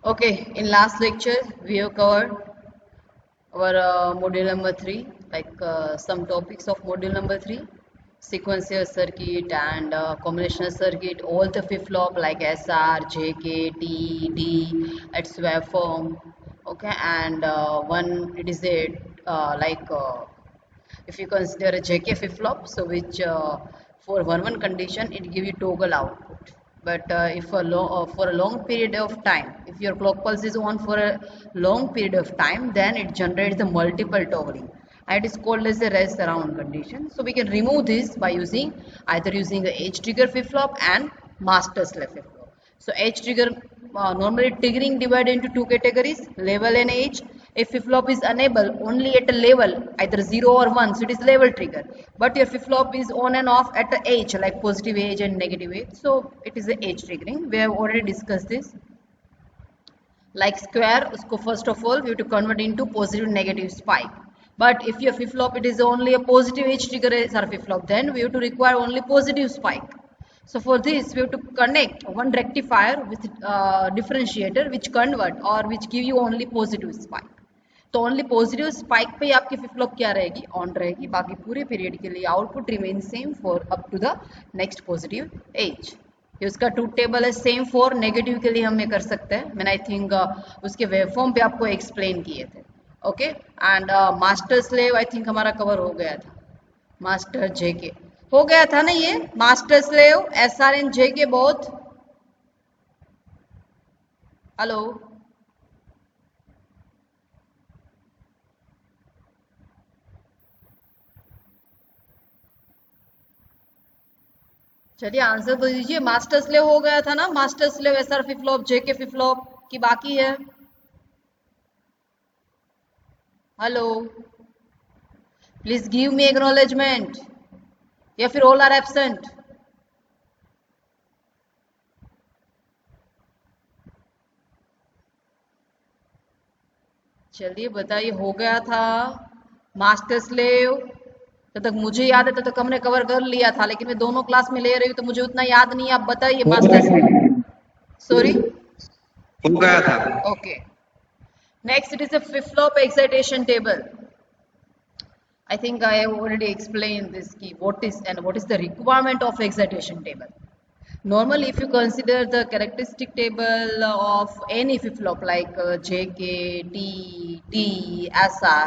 Okay, in last lecture we have covered our module number 3, some topics of module number 3, sequential circuit and combinational circuit, all the flip-flop like SR, JK, T, D, its waveform. Okay, and one it is a if you consider a JK flip-flop, so which for one condition it give you toggle output. But if for a long period of time, if your clock pulse is on for a long period of time, then it generates the multiple toggling. And it is called as a rest around condition. So we can remove this by using either using the edge trigger flip-flop and master slave flip-flop. So edge trigger normally triggering divided into two categories, level and edge. If flip-flop is unable only at a level, either 0 or 1, so it is level trigger. But your flip-flop is on and off at the edge, like positive edge and negative edge. So it is the edge triggering. We have already discussed this. Like square, usko first of all, we have to convert into positive and negative spike. But if your flip-flop, it is only a positive edge trigger SR flip-flop, then we have to require only positive spike. So for this, we have to connect one rectifier with differentiator which convert or which give you only positive spike. तो only positive spike पे ही आपकी flip flop क्या रहेगी, on रहेगी. बाकी पूरे period के लिए output remain same for up to the next positive edge. उसका ट्रूथ टेबल है सेम फॉर नेगेटिव के लिए हम ये कर सकते हैं. मैंने आई थिंक उसके वेवफॉर्म पे आपको एक्सप्लेन किए थे. Okay, and master slave I think हमारा कवर हो गया था. मास्टर जेके हो गया था ना, ये master slave S R and JK both. Hello, चलिए आंसर तो दीजिए. मास्टर स्लेव हो गया था ना, master slave S R flip flop JK flip flop की बाकी है. Hello, please give me acknowledgement, या फिर ऑल आर एब्सेंट. चलिए बताइए, हो गया था मास्टर स्लेव. तब तक मुझे याद है, तब तक हमने कवर कर लिया था, लेकिन मैं दोनों क्लास में ले रही हूँ तो मुझे उतना याद नहीं है. आप बताइए हो मास्टर गया स्लेव. सॉरी, हो गया था. Okay. Next it is a flip-flop excitation table. I think I have already explained this key. What is the requirement of excitation table? Normally, if you consider the characteristic table of any flip-flop like JK, T, D, SR,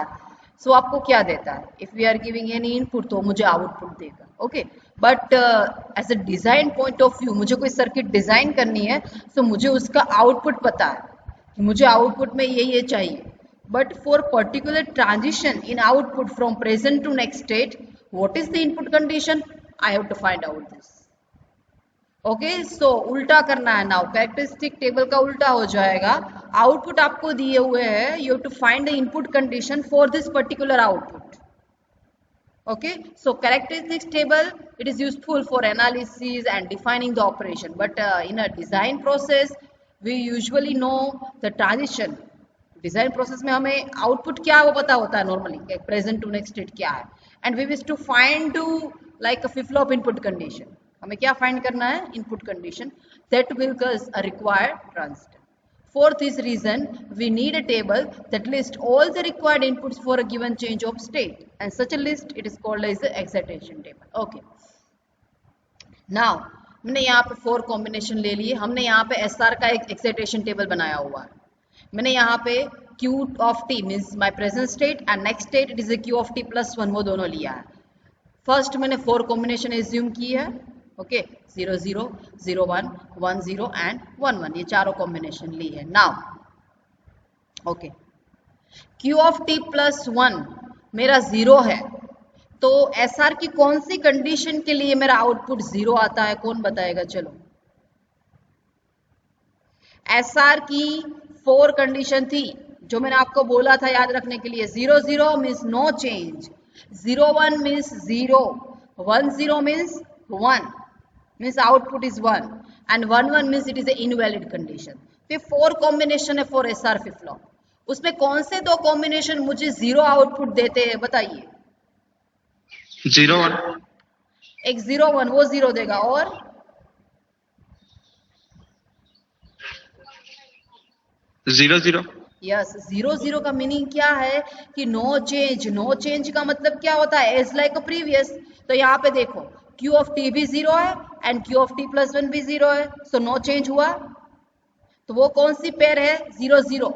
so आपको क्या देता है? If we are giving any input, तो मुझे output देगा. Okay, but as a design point of view, मुझे कोई circuit design करनी है, so मुझे उसका output पता है कि मुझे output में ये चाहिए. But for particular transition in output from present to next state, what is the input condition? I have to find out this. Okay, so उल्टा करना है. नाउ कैरेक्टरिस्टिक टेबल का उल्टा हो जाएगा. आउटपुट आपको दिए हुए हैं, you have to find the input condition for this particular output. Okay, so characteristics table, it is useful for analysis and defining the operation, but in a design process we usually know the transition. Design process में हमें output क्या है वो पता होता है normally, present to next state क्या है. And we wish to find to like a flip flop input condition. हमें क्या फाइंड करना है? Input condition that will cause a required transistor. For this reason, we need a table that lists all the required inputs for a given change of state, and such a list it is called as the excitation table. Okay. Now, हमने यहाँ पे 4 combination ले लिए. हमने यहाँ पे SR का एक एक्साइटेशन टेबल बनाया हुआ है. मैंने यहाँ पे Q of t means my present state and next state it is a Q of t plus 1, वो दोनों लिया है. फर्स्ट मैंने 4 कॉम्बिनेशन एज्यूम की है. ओके, 0 0 0 1 1 0 एंड 1 1, ये चारों कॉम्बिनेशन ली है. Now okay, Q of t plus 1 मेरा 0 है, तो SR की कौन सी कंडीशन के लिए मेरा आउटपुट 0 आता है? कौन बताएगा? चलो, SR की 4 कंडीशन थी जो मैंने आपको बोला था याद रखने के लिए. 0 0 means no change, 0 1 means 0, 1 0 means 1 means output is 1, and 1 1 means it is a invalid condition. फिर 4 कॉम्बिनेशन है फॉर SR फ्लिप फ्लॉप. उसमें कौन से 2 कॉम्बिनेशन मुझे 0 आउटपुट देते हैं बताइए? 0 1. एक 0 1 वो 0 देगा, और 0 0 यस, 0 0 का मीनिंग क्या है कि नो चेंज। नो चेंज का मतलब क्या होता है? As like previous. तो यहाँ पे देखो क्यू ऑफ टी भी 0 है and Q of T plus 1 भी 0 है, सो नो चेंज हुआ। तो वो कौन सी पेयर है? 0 0,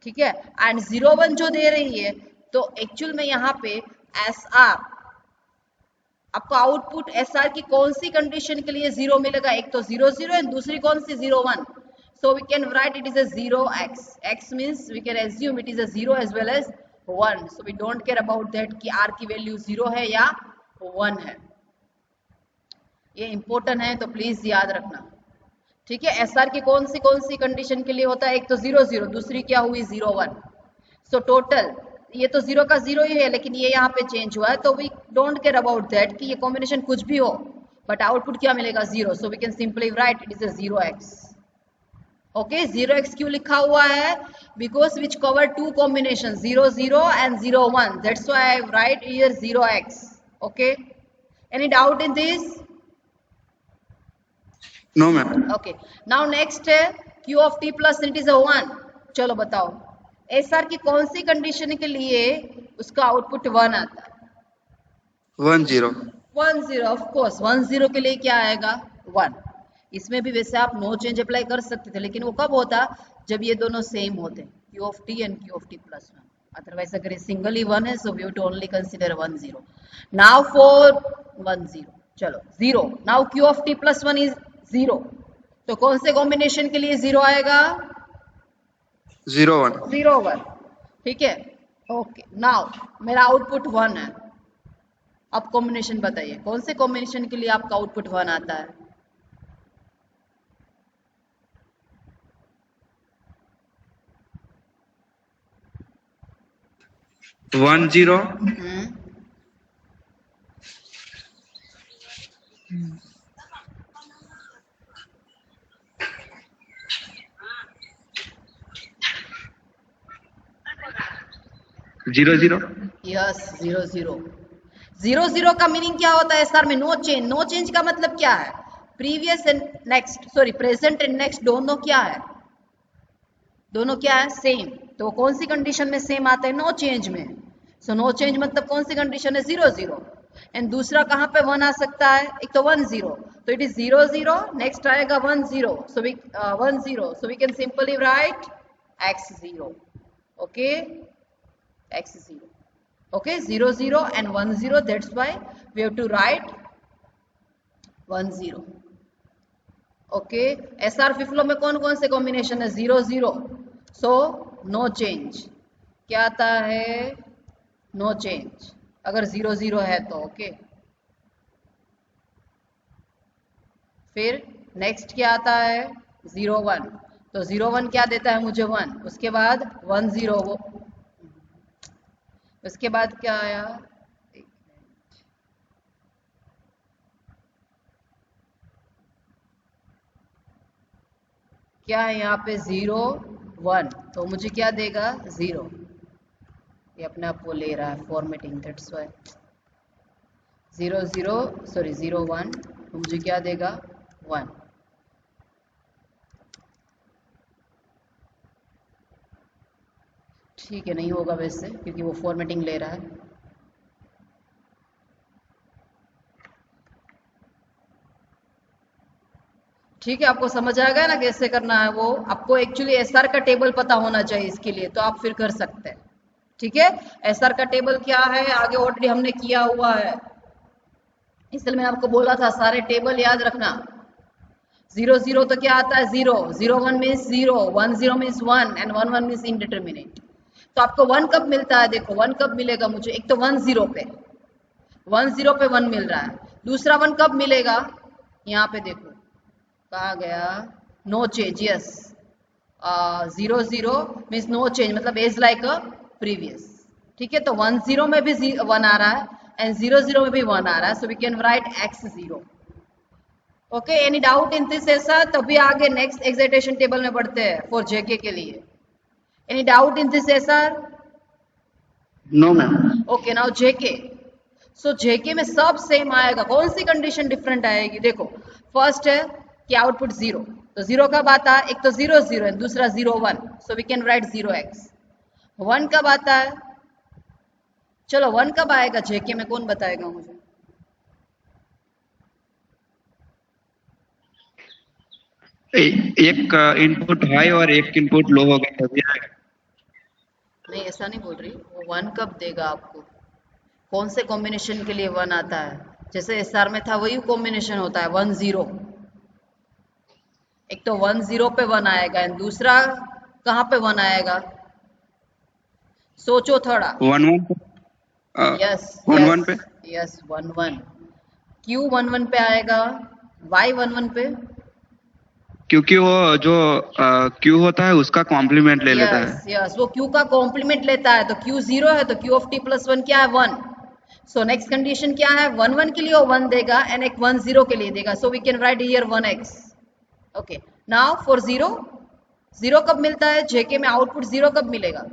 ठीक है। एंड 0 1 जो दे रही है, तो एक्चुअल में यहाँ पे एस आर, आपको आउटपुट एस आर की कौन सी कंडीशन के लिए 0 मिलेगा? एक तो 0 0 एंड दूसरी कौन सी? 0 1। So we can write it is a 0x. X means we can assume it is a 0 as well as 1. So we don't care about that कि R की वैल्यू 0 है या 1 है। ये इंपॉर्टेंट है तो प्लीज याद रखना, ठीक है। SR की कौन सी कंडीशन के लिए होता है? एक तो 0 0, दूसरी क्या हुई? 0 1। सो टोटल ये तो 0 का 0 ही है, लेकिन ये यहाँ पे चेंज हुआ है, तो we don't care about that कि ये कॉम्बिनेशन कुछ भी हो, बट आउटपुट क्या मिलेगा? 0। So we can simply write it is a 0x। Okay, 0x क्यों लिखा हुआ है? Because which cover two combination 0 0 and 0 1, that's why I write here 0x। Okay, any doubt in this? No ma'am. Okay, now next है q of t plus it is a 1। चलो बताओ SR की कौन सी condition के लिए उसका output 1 आता है? 1 0 1 0, ऑफ कोर्स 1 0 के लिए क्या आएगा? 1। इसमें भी वैसे आप नो चेंज अप्लाई कर सकते थे, लेकिन वो कब होता? जब ये दोनों सेम होते, Q of T and Q of T plus 1। Otherwise अगर ये सिंगल ही 1 है, so we to only consider 1 0। Now for 1 0, चलो 0, now Q of T plus 1 is 0, तो कौन से कॉम्बिनेशन के लिए 0 आएगा? 0 1 0 1, ठीक है। ओके, नाउ मेरा आउटपुट 1 है। अब कॉम्बिनेशन बताइए, कौन से कॉम्बिनेशन के लिए आपका आउटपुट 1 आता है? 1 0 0 0 यस, 0 0। 0 0 का मीनिंग क्या होता है सर में? No change. नो चेंज का मतलब क्या है? Previous and next, sorry present and next दोनों क्या है? दोनों क्या है? सेम। तो कौन सी कंडीशन में सेम आता है? नो चेंज में। सो नो चेंज मतलब कौन सी कंडीशन है? 0 0। एंड दूसरा कहाँ पे 1 आ सकता है? एक तो 1 0, तो इट इज 0 0, नेक्स्ट आएगा 1 0, so we 1 0, so we can simply write x 0। Okay, x 0। okay, 0 0 and 1 0, that's why we have to write 1 0। okay, SR flip flop में कौन कौन से कॉम्बिनेशन है? 0 0, सो नो चेंज। क्या आता है? नो चेंज अगर 0 0 है तो। ओके, फिर नेक्स्ट क्या आता है? 0 1, तो 0 1 क्या देता है मुझे? 1। उसके बाद 1 0, वो उसके बाद क्या आया? क्या है यहाँ पे? 0 1, तो मुझे क्या देगा? 0। ये अपने आप को ले रहा है फॉर्मेटिंग, दैट्स व्हाई 0 0, सॉरी 0 1, तो मुझे क्या देगा? 1। ठीक है, नहीं होगा वैसे क्योंकि वो फॉर्मेटिंग ले रहा है। ठीक है, आपको समझ आ गया ना कैसे करना है? वो आपको एक्चुअली एसआर का टेबल पता होना चाहिए इसके लिए, तो आप फिर कर सकते हैं। ठीक है, एसआर का टेबल क्या है आगे ऑलरेडी हमने किया हुआ है, इसलिए मैंने आपको बोला था सारे टेबल याद रखना। 0 0 तो क्या आता है? 0 0 1 means 0, 1 0 means 1 and 1 1 means indeterminate. तो आपको 1 कब मिलता है? देखो 1 कब मिलेगा मुझे? एक तो 1 0 पे 1 0 पे 1 मिल रहा है, दूसरा 1 कब मिलेगा? यहाँ पे देखो कहा गया no change. Yes, 0 0 means no change, मतलब एज लाइक अ प्रीवियस। ठीक है, तो 1 0 में भी 1 आ रहा है एंड 0 0 में भी 1 आ रहा है, so we can write x 0। Okay, any doubt in this? ऐसा तभी आगे नेक्स्ट एक्साइटेशन टेबल में बढ़ते हैं फॉर जेके के लिए। Any doubt in this? ऐसा नो मैम। ओके, नाउ जेके। सो जेके में सब सेम आएगा, कौन सी कंडीशन डिफरेंट आएगी? देखो फर्स्ट है कि आउटपुट 0, तो 0 कब आता है? एक तो 0 0 है, दूसरा 0 1, so we can write 0x। 1 कब आता है? चलो 1 कब आएगा जेके में, कौन बताएगा मुझे? एक इनपुट हाई और एक इनपुट लो हो गया तभी आएगा। नहीं ऐसा नहीं बोल रही, वो 1 कब देगा आपको? कौन से कॉम्बिनेशन के लिए 1 आता है? जैसे एसआर में था वही कॉम्बिनेशन होता है 1 0। एक तो 1 0 पे 1 आएगा एंड दूसरा कहाँ पे 1 आएगा? सोचो थोड़ा। 1 1 पे यस 1 यस 1 पे यस 1 1। क्यू 1 1 पे आएगा, वाई 1 1 पे। क्योंकि वो जो क्यू होता है उसका कॉम्प्लीमेंट ले लेता है। यस यस, वो क्यू का कॉम्प्लीमेंट लेता है, तो क्यू 0 है तो क्यू ऑफ टी प्लस 1 क्या है? 1। सो नेक्स्ट कंडीशन क्या है? 1 1 के लिए वो 1 देगा एंड एक 1 0 के लिए देगा, so we can write here 1x। Okay, now for 0, 0 कब मिलता है जेके में? आउटपुट 0 कब मिलेगा?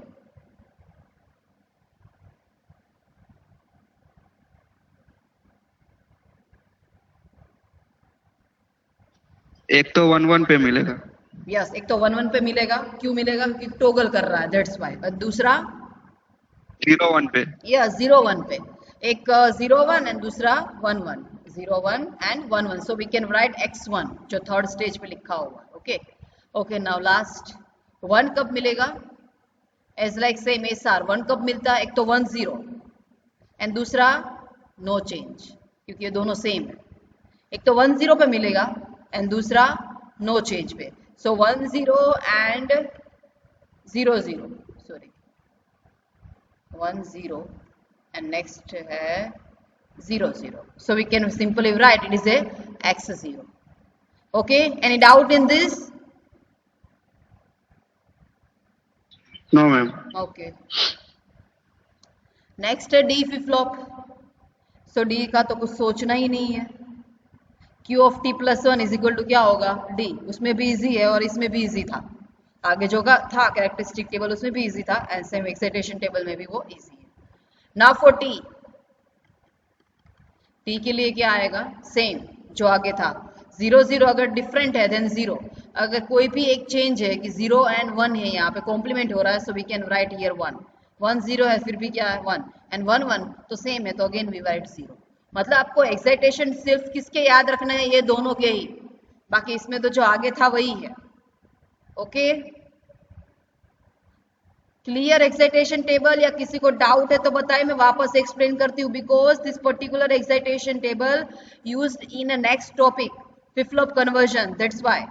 एक तो 1 1 पे मिलेगा। यस, एक तो 1 1 पे मिलेगा, क्यों मिलेगा? क्योंकि टोगल कर रहा है, दैट्स वाई। और दूसरा 0 1 पे यस 0 1 पे, एक 0 1 एंड दूसरा 1 1, 0 1 and 1 1, so we can write x1 जो थर्ड स्टेज पे लिखा हुआ। ओके ओके, नाउ लास्ट 1 कब मिलेगा? As like same S R, 1 कब मिलता है? एक तो 1 0 एंड दूसरा नो चेंज, क्योंकि ये दोनों सेम है। एक तो 1 0 पे मिलेगा एंड दूसरा नो चेंज पे, सो 1 0 एंड 0 0, सॉरी 1 0 and next है 0 0, so we can simply write it is a x0. Okay, any doubt in this? No ma'am. Okay, next है D flip flop. So D का तो कुछ सोचना ही नहीं है, Q of T plus 1 is equal to क्या होगा? D। उसमें भी इजी है और इसमें भी इजी था, आगे जो का था कैरेक्टरिस्टिक टेबल उसमें भी इजी था एंड सेम एक्साइटेशन टेबल में भी वो इजी है। नाउ फॉर T, T के लिए क्या आएगा? सेम जो आगे था, 0 0 अगर डिफरेंट है देन 0, अगर कोई भी एक चेंज है कि 0 एंड 1 है, यहाँ पे कॉम्प्लीमेंट हो रहा है, so we can write here 1। 1 0 है फिर भी क्या है? 1 एंड 1 1 तो सेम है, तो अगेन वी राइट 0। मतलब आपको एक्साइटेशन सिर्फ किसके याद रखना है? ये दोनों के ही, बाकी इसमें तो जो आगे था वही है। Okay, clear excitation table? या किसी को डाउट है तो बताइए, मैं वापस एक्सप्लेन करती हूँ। Because this particular excitation table used in a next topic, flip flop conversion, that's why.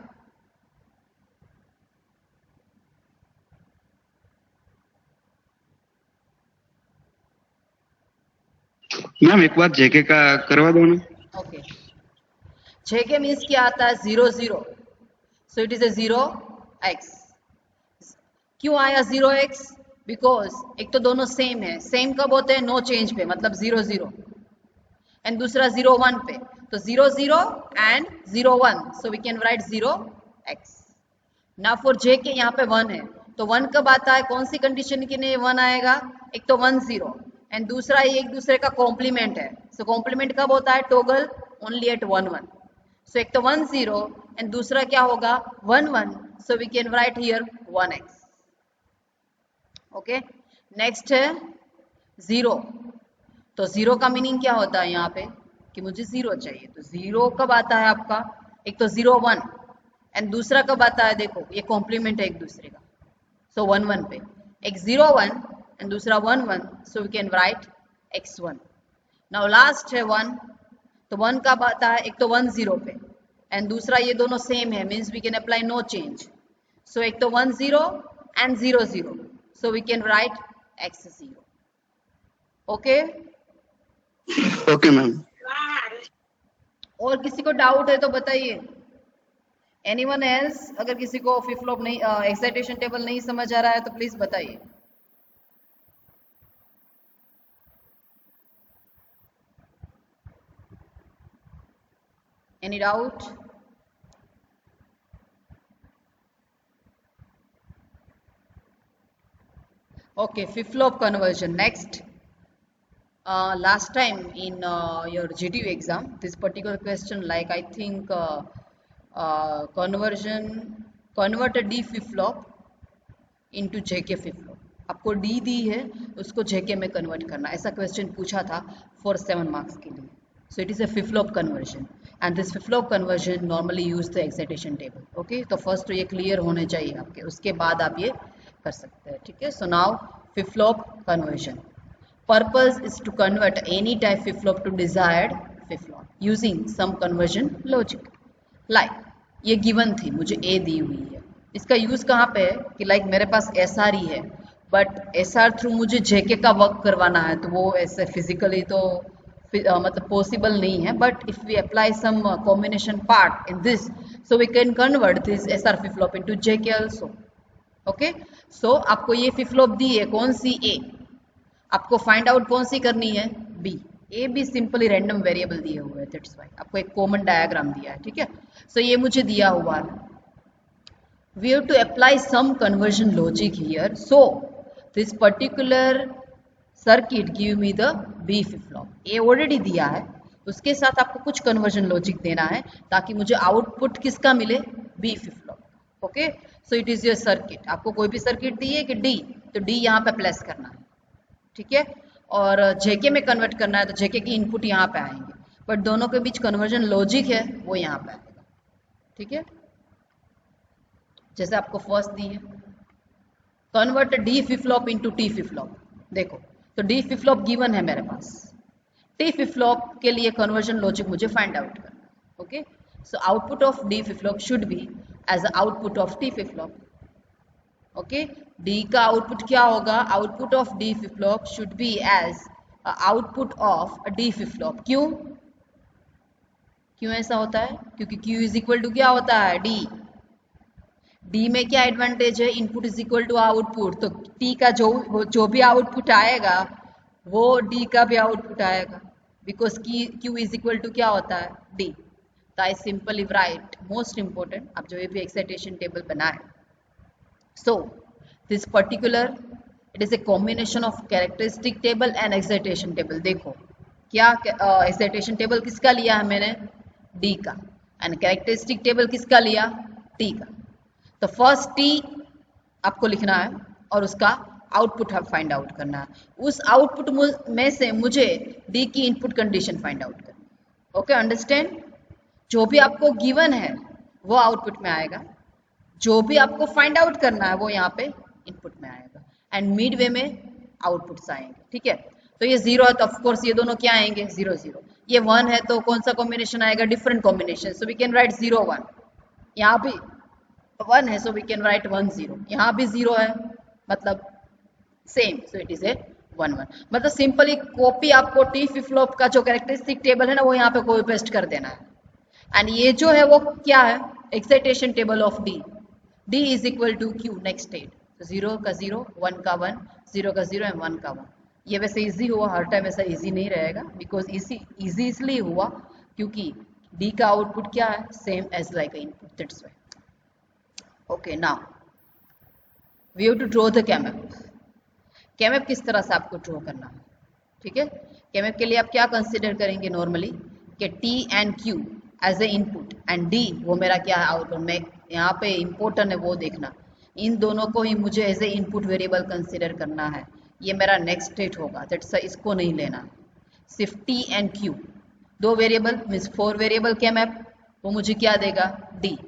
Ma'am एक बार जेके का करवा दो ना। ओके, जेके मीन्स क्या आता है? 0 0, सो इट इज a 0x। क्यों आया 0x? बिकॉज एक तो दोनों सेम है, सेम कब होते हैं? नो चेंज पे, मतलब 0 0 एंड दूसरा 0 1 पे, तो 0 0 and 0 1, so we can write 0x। ना फॉर जे के यहाँ पे 1 है, तो 1 कब आता है? कौन सी कंडीशन के लिए 1 आएगा? एक तो 1 0 एंड दूसरा ये एक दूसरे का कॉम्प्लीमेंट है, सो कॉम्प्लीमेंट कब होता है? टोगल ओनली एट 1 1, सो एक तो 1 0 एंड दूसरा क्या होगा? 1 1, so we can write here 1x। Okay, next है 0, तो 0 का मीनिंग क्या होता है यहाँ पे? कि मुझे 0 चाहिए, तो 0 कब आता है आपका? एक तो 0 1 एंड दूसरा कब आता है? देखो ये कॉम्प्लीमेंट है एक दूसरे का, सो 1 1 पे, एक 0 1 एंड दूसरा 1 1, so we can write x1। Now last है 1, तो 1 कब आता है? एक तो 1 0 पे एंड दूसरा ये दोनों सेम है, means we can apply no change, so एक तो 1 0 and 0 0, so we can write x0. Okay? Okay ma'am. और किसी को डाउट है तो बताइए। Anyone else? अगर किसी को फ्लिप फ्लॉप नहीं, एक्साइटेशन टेबल नहीं समझ आ रहा है तो प्लीज बताइए। Any doubt? Okay, flip flop conversion next. Last time in your GTU exam, this particular question, like I think convert a D flip flop into JK flip flop. आपको D दी है, उसको जेके में कन्वर्ट करना, ऐसा question पूछा था for 7 marks के लिए। सो it is a flip flop conversion and this flip flop conversion normally use the excitation table. Okay, तो फर्स्ट तो ये क्लियर होने चाहिए आपके, उसके बाद आप ये कर सकते हैं। ठीक है, so now flip flop conversion purpose is to convert any type flip flop to desired flip flop using some conversion logic. Like ये गिवन थी, मुझे ए दी हुई है, इसका यूज कहाँ पे है कि लाइक मेरे पास एस आर ही है, बट एस आर थ्रू मुझे जेके का वर्क करवाना है, तो वो ऐसे फिजिकली तो मतलब पॉसिबल नहीं है, but if we apply some combination part in this, so we can convert this S R flip flop into JK also. Okay, so आपको ये फ्लिप फ्लॉप दी है, कौन सी? ए। आपको फाइंड आउट कौन सी करनी है? बी। ए भी सिंपली रैंडम वेरिएबल दिए हुए हैं, दैट्स व्हाई आपको एक कॉमन डायग्राम दिया है। ठीक है, सो ये मुझे दिया हुआ है, we have to apply some conversion logic here, so this particular circuit give me the B flip flop। ये ऑलरेडी दिया है, उसके साथ आपको कुछ कन्वर्जन लॉजिक देना है ताकि मुझे आउटपुट किसका मिले? B flip flop. Okay, so it is your circuit. आपको कोई भी सर्किट दी है कि D, तो D यहाँ पे प्लेस करना है। ठीक है, और जेके में कन्वर्ट करना है तो जेके की इनपुट यहाँ पे आएंगे, बट दोनों के बीच कन्वर्जन लॉजिक है वो यहाँ पे आएगा। ठीक है, जैसे आपको फर्स्ट दी है, convert D flip flop into T flip flop. देखो, तो डी फ्लिप फ्लॉप गिवन है मेरे पास, टी फ्लिप फ्लॉप के लिए कन्वर्जन लॉजिक मुझे फाइंड आउट करना है। Okay, so output of D flip flop should be as output of T flip flop. Okay, D का आउटपुट क्या होगा? Output of D flip flop should be as output of D flip flop. क्यों ऐसा होता है? क्योंकि Q is equal to क्या होता है? डी। डी में क्या एडवांटेज है? Input is equal to output, तो टी का जो भी आउटपुट आएगा वो डी का भी आउटपुट आएगा, because Q is equal to क्या होता है? डी। तो I simply write, most important, आप जो भी एक्साइटेशन टेबल बनाए, so this particular it is a combination of characteristic table and excitation table. देखो क्या एक्साइटेशन टेबल किसका लिया है मैंने? डी का, एंड कैरेक्टरिस्टिक टेबल किसका लिया? टी का। तो फर्स्ट टी आपको लिखना है और उसका आउटपुट फाइंड आउट करना है, उस आउटपुट में से मुझे डी की इनपुट कंडीशन फाइंड आउट करना है। Okay, understand? जो भी आपको गिवन है वो आउटपुट में आएगा, जो भी आपको फाइंड आउट करना है वो यहाँ पे इनपुट में आएगा, एंड मिड वे में आउटपुट्स आएंगे। ठीक है, तो ये 0 है तो ऑफकोर्स ये दोनों क्या आएंगे? 0 0। ये 1 है तो कौन सा कॉम्बिनेशन आएगा? Different combination, so we can write 0 1। यहाँ भी 1 है, सो वी कैन राइट 1 0। यहाँ भी 0 है, मतलब same, so it is a 1 1। मतलब सिंपली कॉपी आपको टी फ्लिप फ्लॉप का जो कैरेक्टरिस्टिक टेबल है ना, वो यहाँ पे कॉपी पेस्ट कर देना है, एंड ये जो है वो क्या है? Excitation table of D. D is equal to Q, next state, 0 का 0, 1 का 1, 0 का 0 एंड 1 का 1। ये वैसे इजी हुआ, हर टाइम ऐसा इजी नहीं रहेगा, बिकॉज इजी इसलिए हुआ क्योंकि डी का आउटपुट क्या है? Same as like input, that's why. Okay, now we have to draw the K map. K map किस तरह से आपको ड्रॉ करना है? ठीक है, कैमप के लिए आप क्या कंसिडर करेंगे नॉर्मली कि T and Q as a input and D वो मेरा क्या है? आउटपुट। में यहाँ पे इम्पोर्टेंट है वो देखना, इन दोनों को ही मुझे as a input variable consider करना है, ये मेरा नेक्स्ट स्टेट होगा, दैट्स इसको नहीं लेना। सिर्फ T and Q, 2 variable means 4 variable camp, वो मुझे क्या देगा? डी।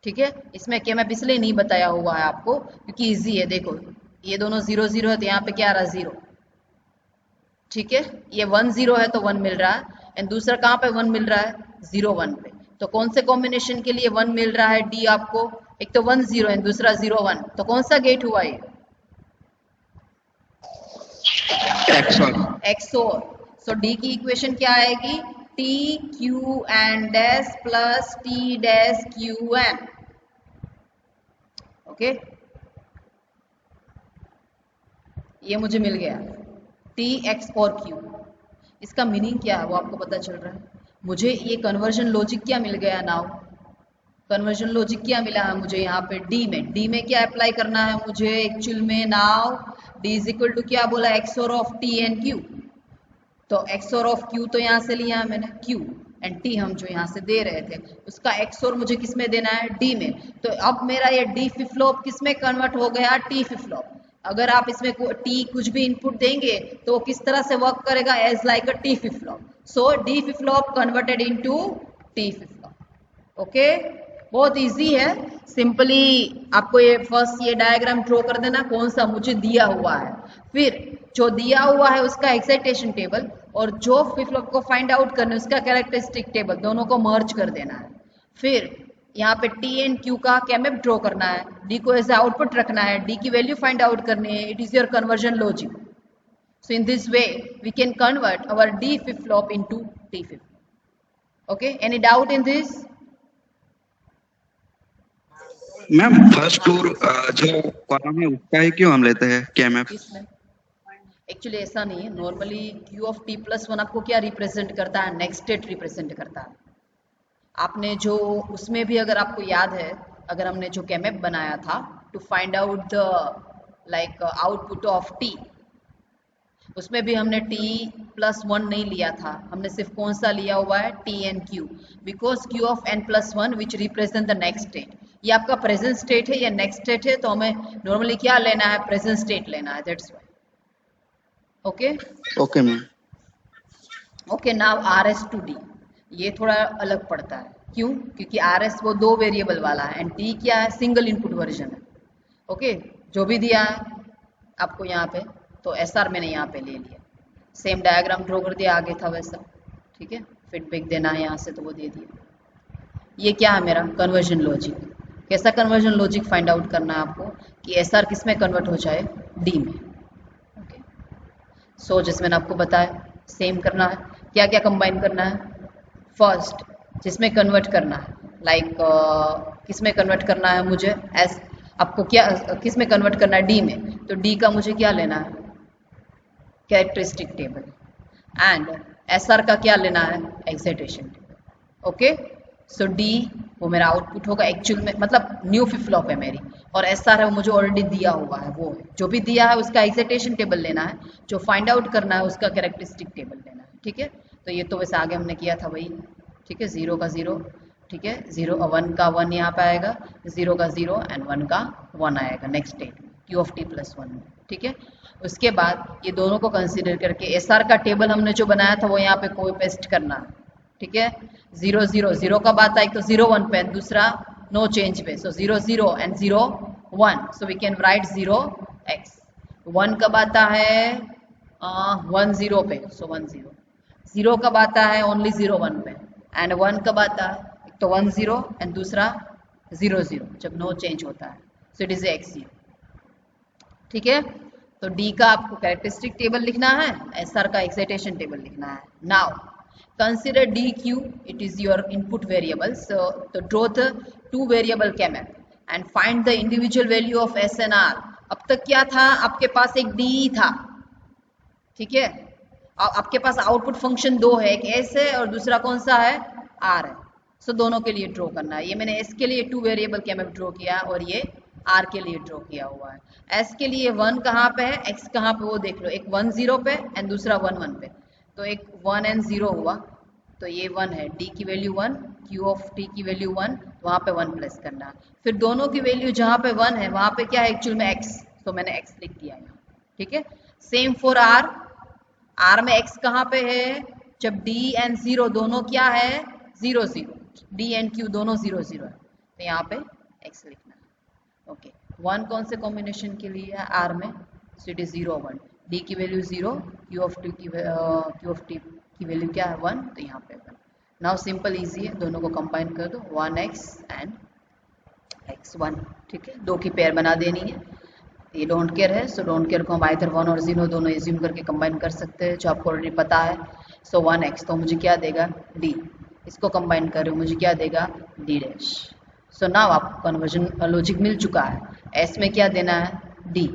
ठीक है, इसमें कैमप इसलिए नहीं बताया हुआ है आपको क्योंकि इजी है। देखो ये दोनों 0 0 है तो यहाँ पे क्या आ रहा है? 0। ठीक है, ये 1 0 है तो 1 मिल रहा है, एंड दूसरा कहाँ पे 1 मिल रहा है? 0 1 पे। तो कौन से कॉम्बिनेशन के लिए 1 मिल रहा है डी आपको? एक तो 1 0 एंड दूसरा 0 1, तो कौन सा गेट हुआ ये? XOR। सो डी की इक्वेशन क्या आएगी? T Q n dash plus T dash Q n. Okay, ये मुझे मिल गया टी एक्स और क्यू। इसका मीनिंग क्या है वो आपको पता चल रहा है? मुझे ये कन्वर्जन लॉजिक क्या मिल गया? नाउ कन्वर्जन लॉजिक क्या मिला है मुझे यहाँ पे? डी में क्या अप्लाई करना है मुझे एक्चुअल में? Now D is equal to क्या बोला? XOR of T and Q. तो XOR ऑफ क्यू तो यहाँ से लिया है मैंने क्यू, एंड टी हम जो यहाँ से दे रहे थे उसका एक्सोर मुझे किस में देना है, डी में। तो अब मेरा ये डी फ्लिप फ्लॉप किस में कन्वर्ट हो गया, टी फ्लिप फ्लॉप। अगर आप इसमें टी कुछ भी इनपुट देंगे तो किस तरह से वर्क करेगा, as like a T flip flop. So D flip flop converted into T flip flop. Okay, बहुत इजी है। सिंपली आपको ये फर्स्ट ये डायग्राम ड्रॉ कर देना, कौन सा मुझे दिया हुआ है, फिर जो दिया हुआ है उसका एक्साइटेशन टेबल और जो फ्लिप फ्लॉप को फाइंड आउट करना है उसका कैरेक्टरिस्टिक टेबल, दोनों को मर्ज कर देना है। फिर यहाँ पे टी एंड क्यू का कैमेप ड्रॉ करना है, डी को एज आउटपुट रखना है, डी की वैल्यू फाइंड आउट करनी है। It is your conversion logic. So in this way we can convert our D flip flop into T flip flop. Okay, any doubt in this? Ma'am first टूर जो column है उसका ही क्यों हम लेते हैं केएमएफ? एक्चुअली ऐसा नहीं है। Normally Q of T plus one आपको क्या रिप्रेजेंट करता है, नेक्स्ट स्टेट रिप्रेजेंट करता है। आपने जो उसमें भी अगर आपको याद है, अगर हमने जो केमेप बनाया था to find out the like output of T, उसमें भी हमने टी प्लस वन नहीं लिया था, हमने सिर्फ कौन सा लिया हुआ है, T n Q, because Q of n plus one which represent the next state. ये आपका प्रेजेंट स्टेट है या नेक्स्ट स्टेट है, तो हमें नॉर्मली क्या लेना है, प्रेजेंट स्टेट लेना है, that's why. Okay okay ma'am. Okay, now R S to D ये थोड़ा अलग पड़ता है। क्यों? क्योंकि आर एस वो 2 वेरिएबल वाला है एंड डी क्या है, सिंगल इनपुट वर्जन है। ओके, जो भी दिया है आपको यहाँ पे, तो एस आर मैंने यहाँ पे ले लिया, सेम डायग्राम ड्रॉ कर दिया, आगे था वैसा। ठीक है, फीडबैक देना है यहाँ से तो वो दे दिया। ये क्या है मेरा कन्वर्जन लॉजिक। कैसा कन्वर्जन लॉजिक फाइंड आउट करना है आपको कि एस आर किस में कन्वर्ट हो जाए, डी में। ओके, सो जिसमें मैंने आपको बताया सेम करना है। क्या क्या कंबाइन करना है, फर्स्ट जिसमें कन्वर्ट करना है, लाइक किस में कन्वर्ट करना है मुझे, एस आपको क्या किस में कन्वर्ट करना है, डी में। तो डी का मुझे क्या लेना है, characteristic table, and S R का क्या लेना है, एक्साइटेशन टेबल। ओके, सो डी वो मेरा आउटपुट होगा एक्चुअल में, मतलब न्यू फ्लिप फ्लॉप है मेरी, और एस आर है वो मुझे ऑलरेडी दिया हुआ है, वो है जो भी दिया है उसका एक्साइटेशन टेबल लेना है, जो फाइंड आउट करना है उसका कैरेक्टरिस्टिक टेबल लेना है। ठीक है, तो ये तो वैसे आगे हमने किया था वही। ठीक है, 0 का 0, ठीक है, 0 1 का 1 यहाँ पे आएगा, 0 का 0 एंड 1 का 1 आएगा नेक्स्ट स्टेट में, Q of T plus one में। ठीक है, उसके बाद ये दोनों को कंसीडर करके एस आर का टेबल हमने जो बनाया था वो यहाँ पे कोई पेस्ट करना है। ठीक है, 0 0 0 कब आता है, एक तो 0 1 पे, दूसरा नो चेंज पे, so 0 0 and 0 1, so we can write 0 x। 1 कब आता है, 1 0 पे, सो 1 0। 0 कब आता है, ओनली 0 1 पे, एंड 1 कब आता है, एक तो 1 0 एंड दूसरा 0 0, जब नो चेंज होता है, सो इट इज x 0। ठीक है, तो D का आपको कैरेक्टरिस्टिक टेबल लिखना है, SR का एक्साइटेशन टेबल लिखना है। Now consider DQ, it is your input variable, so to draw the 2 variable K map and find the individual value of S and R। अब तक क्या था, आपके पास एक D था। ठीक है, आपके पास आउटपुट फंक्शन 2 है, एक S है और दूसरा कौन सा है, R है। सो दोनों के लिए ड्रॉ करना है। ये मैंने S के लिए 2 वेरिएबल केमेप ड्रॉ किया है और ये R के लिए ड्रॉ किया हुआ है। S के लिए 1 कहाँ पे है, X कहाँ पे, वो देख लो, एक 1 0 पे एंड दूसरा 1 1 पे, तो एक 1 एंड 0 हुआ, तो ये 1 है, D की वैल्यू 1, Q ऑफ T की वैल्यू 1, वहाँ पे 1 प्लस करना है। फिर दोनों की वैल्यू जहाँ पे 1 है वहाँ पे क्या है एक्चुअल में X, तो मैंने X लिख दिया यहाँ। ठीक है, सेम फॉर R, R में X कहाँ पे है, जब D एंड 0 दोनों क्या है, 0 0, D एंड Q दोनों 0 0 है, तो यहाँ पे X लिखना है। ओके, 1 कौन से कॉम्बिनेशन के लिए है, R में, सो इट इज 0 1, D की वैल्यू 0, Q ऑफ T की वैल्यू क्या है 1, तो यहाँ पे 1। नाउ सिंपल इजी है, दोनों को कंबाइन कर दो, 1x एंड x1। ठीक है, 2 की पेयर बना देनी है। ये डोंट केयर है, सो डोंट केयर को हम आइदर 1 और 0 दोनों एज्यूम करके कंबाइन कर सकते हैं, जो आपको ऑलरेडी पता है। सो 1x तो मुझे क्या देगा, D, इसको कंबाइन कर रहे हो, मुझे क्या देगा, D डैश। सो नाउ आपको कन्वर्जन लॉजिक मिल चुका है। S में क्या देना है, D,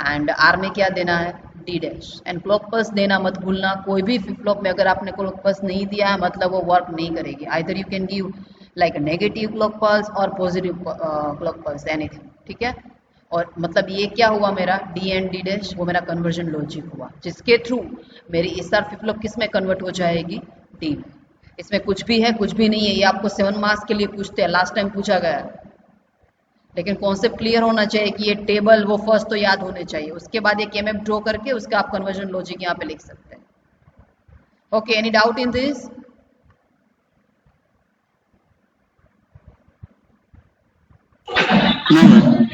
एंड R में क्या देना है, D dash, and clock pulse देना मत भूलना। कोई भी फ्लिप फ्लॉप में अगर आपने क्लॉक पल्स नहीं दिया है मतलब वो वर्क नहीं करेगी। Either you can give like negative clock pulse और पॉजिटिव क्लॉक पल्स, एनीथिंग। ठीक है, और मतलब ये क्या हुआ मेरा, D एंड D डैश, वो मेरा कन्वर्जन लॉजिक हुआ, जिसके थ्रू मेरी SR फ्लिप फ्लॉप किस में कन्वर्ट हो जाएगी, D में। इसमें कुछ भी है कुछ भी नहीं है, ये आपको 7 मार्क्स के लिए पूछते हैं, लास्ट टाइम पूछा गया है। लेकिन कॉन्सेप्ट क्लियर होना चाहिए कि ये टेबल वो फर्स्ट तो याद होने चाहिए, उसके बाद ये केएमएफ ड्रॉ करके उसका आप कन्वर्जन लॉजिक यहाँ पे लिख सकते हैं। Okay, any doubt in this? No ma'am.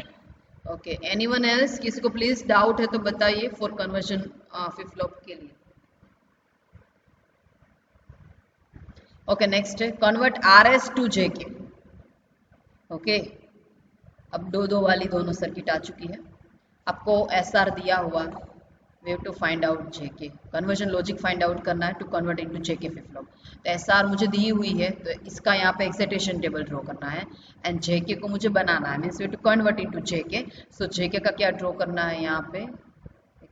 Okay, anyone else? किसी को प्लीज डाउट है तो बताइए फॉर कन्वर्जन फ्लिप फ्लॉप के लिए। ओके, नेक्स्ट है convert RS to JK. Okay, अब दो वाली दोनों सर्किट आ चुकी है, आपको एसआर दिया हुआ, we have to find out JK, conversion logic find out करना है to convert into JK flip flop. तो एसआर मुझे दी हुई है तो इसका यहाँ पे एक्साइटेशन टेबल ड्रॉ करना है एंड जेके को मुझे बनाना है, means we have to convert into JK. So JK का क्या ड्रॉ करना है यहाँ पे, एक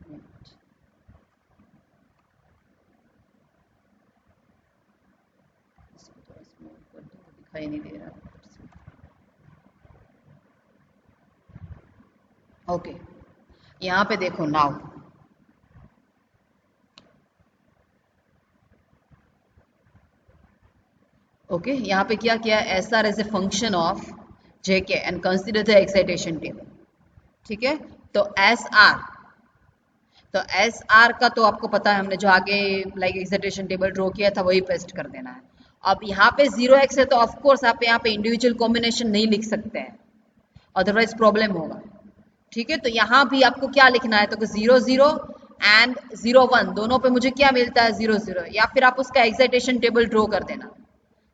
मिनट, इसको थोड़ा स्मॉल कर दो, दिखाई नहीं दे रहा। ओके, यहाँ पे देखो नाउ, ओके यहाँ पे क्या किया, S R as a function of JK and consider the excitation table. ठीक है, तो एस आर का तो आपको पता है, हमने जो आगे लाइक एक्साइटेशन टेबल ड्रॉ किया था वही पेस्ट कर देना है। अब यहाँ पे 0x है तो ऑफ कोर्स आप यहाँ पे इंडिविजुअल कॉम्बिनेशन नहीं लिख सकते हैं, अदरवाइज प्रॉब्लम होगा। ठीक है, तो यहाँ भी आपको क्या लिखना है, तो 0 0 एंड 0 1 दोनों पे मुझे क्या मिलता है 0 0, या फिर आप उसका एक्साइटेशन टेबल ड्रॉ कर देना।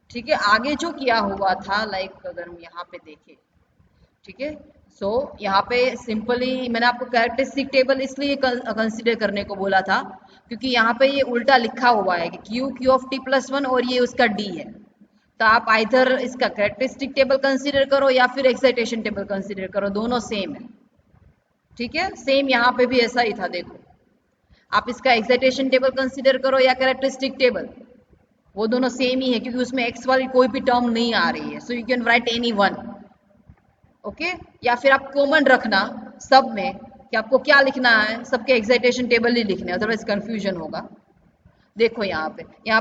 ठीक है, आगे जो किया हुआ था लाइक अगर हम यहाँ पे देखें, ठीक है, सो यहाँ पे सिंपली मैंने आपको कैरेक्टरिस्टिक टेबल इसलिए कंसीडर करने को बोला था क्योंकि यहाँ पे ये उल्टा लिखा हुआ है कि क्यू ऑफ टी प्लस 1 और ये उसका डी है, तो आप आइधर इसका कैरेक्टरिस्टिक टेबल कंसीडर करो या फिर एक्साइटेशन टेबल कंसीडर करो, दोनों सेम है। ठीक है, सेम यहाँ पे भी ऐसा ही था, देखो आप इसका एक्साइटेशन टेबल कंसीडर करो या कैरेक्टरिस्टिक टेबल, वो दोनों सेम ही है क्योंकि उसमें एक्स वाली कोई भी टर्म नहीं आ रही है, so you can write any one. Okay, या फिर आप कॉमन रखना सब में कि आपको क्या लिखना है, सबके एक्साइटेशन टेबल ही लिखने, अदरवाइज कंफ्यूजन होगा। देखो यहाँ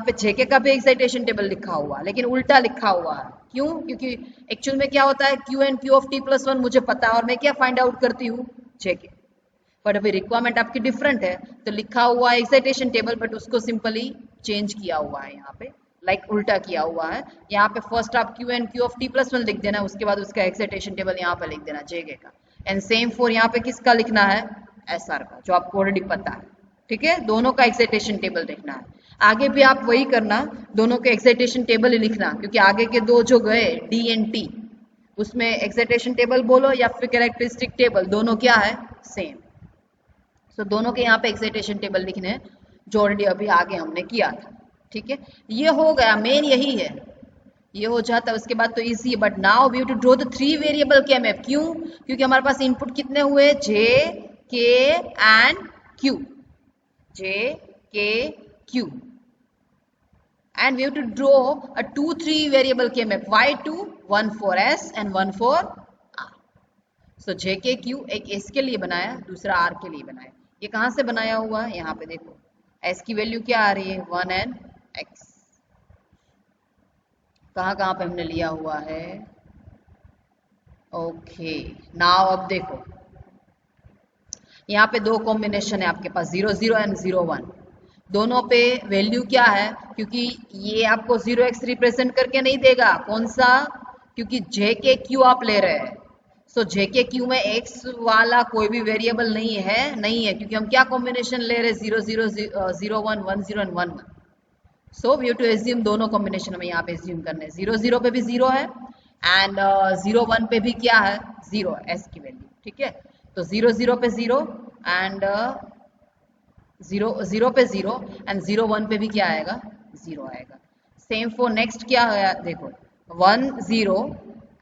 पे जेके का भी एक्साइटेशन टेबल लिखा हुआ है लेकिन उल्टा लिखा हुआ है, क्यों? क्योंकि एक्चुअल में क्या होता है, Q and Q of T plus 1 मुझे पता है और मैं क्या फाइंड आउट करती हूँ, जेके, बट अभी रिक्वायरमेंट आपकी डिफरेंट है तो लिखा हुआ है एक्साइटेशन टेबल बट उसको सिंपली चेंज किया हुआ है, यहाँ पे लाइक उल्टा किया हुआ है। यहाँ पे फर्स्ट आप Q and Q of T plus 1 लिख देना, उसके बाद उसका एक्साइटेशन टेबल यहाँ पे लिख देना जेके का, एंड सेम फॉर यहाँ पे किसका लिखना है, एसआर का, जो आपको ऑलरेडी पता है। ठीक है, दोनों का एक्साइटेशन टेबल लिखना है, आगे भी आप वही करना, दोनों के एक्साइटेशन टेबल ही लिखना, क्योंकि आगे के दो जो गए डी एंड टी उसमें एक्साइटेशन टेबल बोलो या फिर कैरेक्टरिस्टिक टेबल, दोनों क्या है, सेम। सो दोनों के यहाँ पे एक्साइटेशन टेबल लिखने हैं जो ऑलरेडी अभी आगे हमने किया था। ठीक है, ये हो गया, मेन यही है, ये हो जाता है उसके बाद तो इजी है। But now we have to draw the 3 variable K map, क्यों? क्योंकि हमारे पास इनपुट कितने हुए, जे के एंड क्यू, जे के Q, and we have to draw a 2-3 variable KMF, y2, one for S and one for R. So JKQ एक S के लिए बनाया, दूसरा R के लिए बनाया। ये कहाँ से बनाया हुआ है, यहाँ पे देखो S की वैल्यू क्या आ रही है 1 and X, कहाँ पे हमने लिया हुआ है। ओके, नाउ अब देखो यहाँ पे दो कॉम्बिनेशन है आपके पास 0 0 एंड 0 1, दोनों पे वैल्यू क्या है, क्योंकि ये आपको 0x रिप्रेजेंट करके नहीं देगा, कौन सा, क्योंकि जे के क्यू आप ले रहे हैं, सो जे के क्यू में x वाला कोई भी वेरिएबल नहीं है क्योंकि हम क्या कॉम्बिनेशन ले रहे हैं 0 0 0 1 1 0 and 1 1, so we have to assume दोनों कॉम्बिनेशन में यहाँ पे एज्यूम करने, 0 0 पे भी 0 है एंड 0 1 पे भी क्या है 0 है, s की वैल्यू। ठीक है, तो 0 0 पे 0 एंड 0 0 पे 0 एंड 0 1 पे भी क्या आएगा 0 आएगा। सेम फॉर नेक्स्ट क्या है, देखो 1 0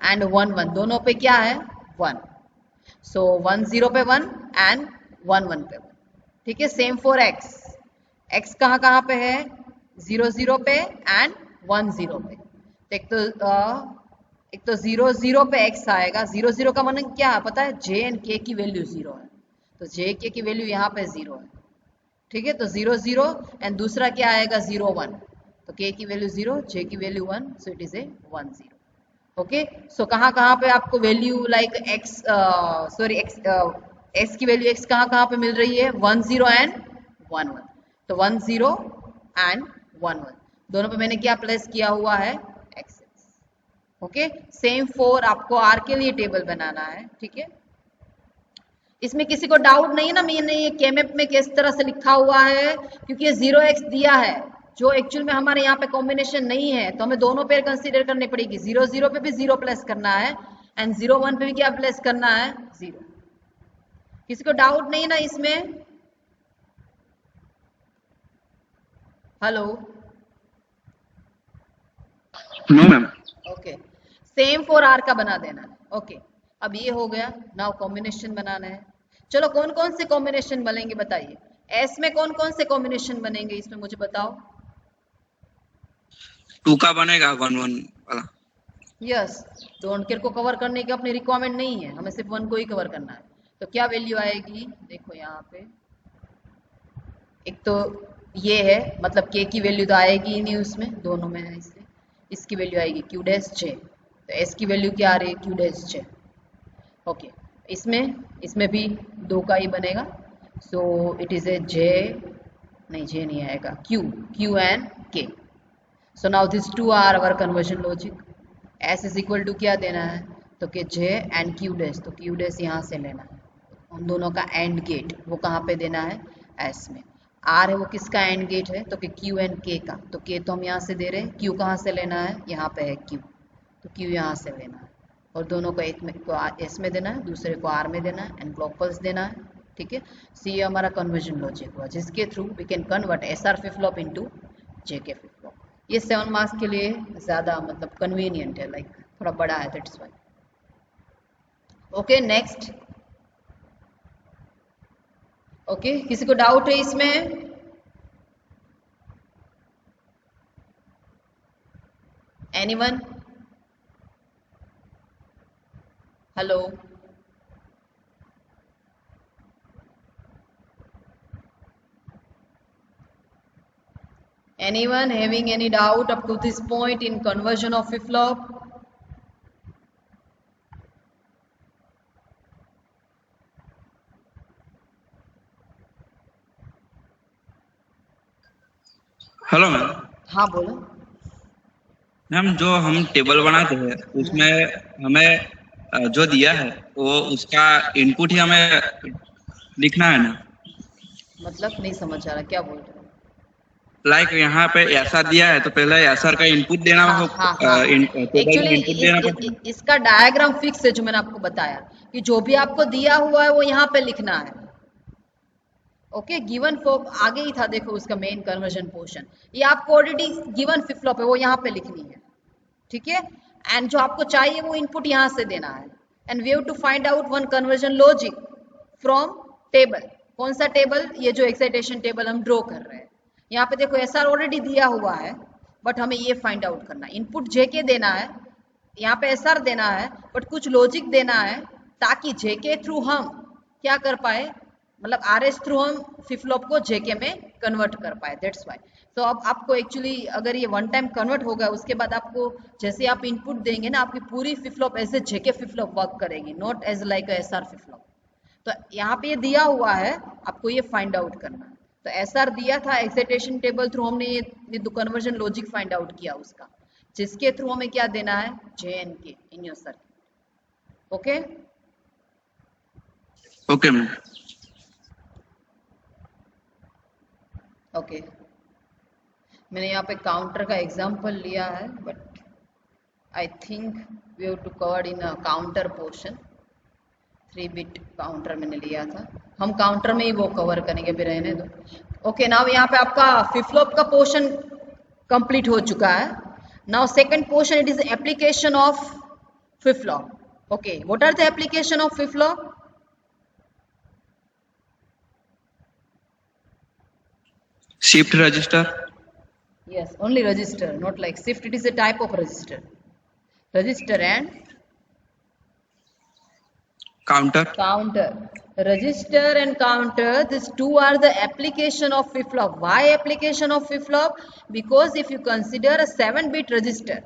एंड 1 1 दोनों पे क्या है 1, सो 1 0 पे 1 एंड 1 1 पे 1। ठीक है, सेम फॉर x, x कहाँ पे है 0 0 पे एंड 1 0 पे, एक तो 0 0 पे x आएगा, 0 0 का मतलब क्या है पता है, j एंड k की वैल्यू 0 है, तो j k की वैल्यू यहाँ पे 0 है। ठीक है, तो 0 0 एंड दूसरा क्या आएगा 0 1, तो k की वैल्यू 0, j की value 1, so it is a 1 0. Okay, so कहाँ पे आपको वैल्यू लाइक x x की वैल्यू x कहाँ पे मिल रही है? 1 0 एंड 1 1. तो 1 0 एंड 1 1 दोनों पे मैंने क्या प्लेस किया हुआ है? x. ओके, सेम फॉर आपको r के लिए टेबल बनाना है. ठीक है, इसमें किसी को डाउट नहीं है ना मैंने ये केमैप में किस तरह से लिखा हुआ है? क्योंकि ये 0x दिया है जो एक्चुअल में हमारे यहाँ पे कॉम्बिनेशन नहीं है, तो हमें दोनों पेयर कंसीडर करनी पड़ेगी. 0 0 पे भी 0 प्लेस करना है एंड 0 1 पे भी क्या प्लेस करना है? 0. किसी को डाउट नहीं ना इसमें? Hello, no ma'am. Okay, same for R का बना देना है. ओके, अब ये हो गया. नाउ कॉम्बिनेशन बनाना है. चलो कौन कौन से कॉम्बिनेशन बनेंगे बताइए. एस में कौन कौन से कॉम्बिनेशन बनेंगे इसमें मुझे बताओ. 2 का बनेगा 1 1 वाला. यस, डोंट केयर को कवर करने की अपनी रिक्वायरमेंट नहीं है, हमें सिर्फ 1 को ही कवर करना है. तो क्या वैल्यू आएगी? देखो यहाँ पे एक तो ये है, मतलब k की वैल्यू तो आएगी ही नहीं उसमें, दोनों में है इसलिए. इसकी वैल्यू आएगी q डैश j. तो s की वैल्यू क्या आ रही है? q dash j. ओके, इसमें भी 2 का ही बनेगा. So it is a j, नहीं j नहीं आएगा, q and k. So now this 2 are our conversion logic. s is equal to क्या देना है? तो कि j एंड q डैश. तो q डैश यहाँ से लेना है, उन दोनों का एंड गेट वो कहाँ पे देना है? s में. r है वो किसका एंड गेट है? तो कि q एंड k का. तो k तो हम यहाँ से दे रहे हैं, q कहाँ से लेना है? यहाँ पे है q, तो q यहाँ से लेना है. और दोनों को एक में को s में देना है, दूसरे को r में देना है एंड क्लॉक पल्स देना है. ठीक है, सी ये हमारा कन्वर्जन लॉजिक हुआ जिसके through we can convert SR flip flop into JK flip flop. ये 7 मार्क्स के लिए ज़्यादा मतलब कन्वीनियंट है, लाइक थोड़ा बड़ा है, that's why. Okay, next. Okay, किसी को डाउट है इसमें? Anyone? Hello, anyone having any doubt up to this point in conversion of flip flop? Hello ma'am. हाँ बोलो. मैम जो हम टेबल बनाते हैं उसमें हमें जो दिया है वो उसका इनपुट ही हमें लिखना है ना? मतलब नहीं समझ आ रहा, क्या बोल रहे हो? लाइक यहाँ पे ऐसा दिया है तो पहले एसआर का इनपुट देना हाँ हो, हाँ हाँ, टेबल में इनपुट देना एक्चुअली इसका डायग्राम फिक्स है जो मैंने आपको बताया कि जो भी आपको दिया हुआ है वो यहाँ पे लिखना है. ओके, गिवन फॉर आगे ही था, देखो उसका मेन कन्वर्जन पोर्शन. ये आपको ऑलरेडी गिवन फ्लिप फ्लॉप है वो यहाँ पे लिखनी है. ठीक है, एंड जो आपको चाहिए वो इनपुट यहाँ से देना है. And we have to find out one conversion logic from table. कौन सा टेबल? ये जो एक्साइटेशन टेबल हम ड्रॉ कर रहे हैं. यहाँ पे देखो एसआर ऑलरेडी दिया हुआ है, बट हमें ये फाइंड आउट करना है. इनपुट जेके देना है, यहाँ पे एसआर देना है, बट कुछ लॉजिक देना है ताकि जेके थ्रू हम क्या कर पाए, मतलब आरएस थ्रू हम फ्लिप फ्लॉप को जेके में कन्वर्ट कर पाए. That's why. तो अब आपको एक्चुअली अगर ये वन टाइम कन्वर्ट होगा उसके बाद आपको जैसे आप इनपुट देंगे ना, आपकी पूरी flip flop as a JK flip flop work करेगी, not as like SR flip flop. तो यहाँ पे ये दिया हुआ है, आपको ये फाइंड आउट करना है. तो एसआर दिया था एक्साइटेशन टेबल थ्रू, हमने ये कन्वर्जन लॉजिक फाइंड आउट किया उसका, जिसके थ्रू हमें क्या देना है? J and K in your circuit. Okay okay ma'am. Okay, मैंने यहाँ पे काउंटर का एग्जांपल लिया है, but I think we have to cover in a counter portion. 3 bit counter मैंने लिया था, हम काउंटर में ही वो कवर करेंगे, भी रहने दो. ओके, नाउ यहाँ पे आपका फ्लिप फ्लॉप का पोर्शन कंप्लीट हो चुका है. Now second portion, it is application of flip flop. Okay, what are the application of flip flop? Shift register. Yes, only register, not like shift. It is a type of register. Register and counter. counter. register and counter, these two are the application of flip-flop. Why application of flip-flop? Because if you consider a 7-bit register,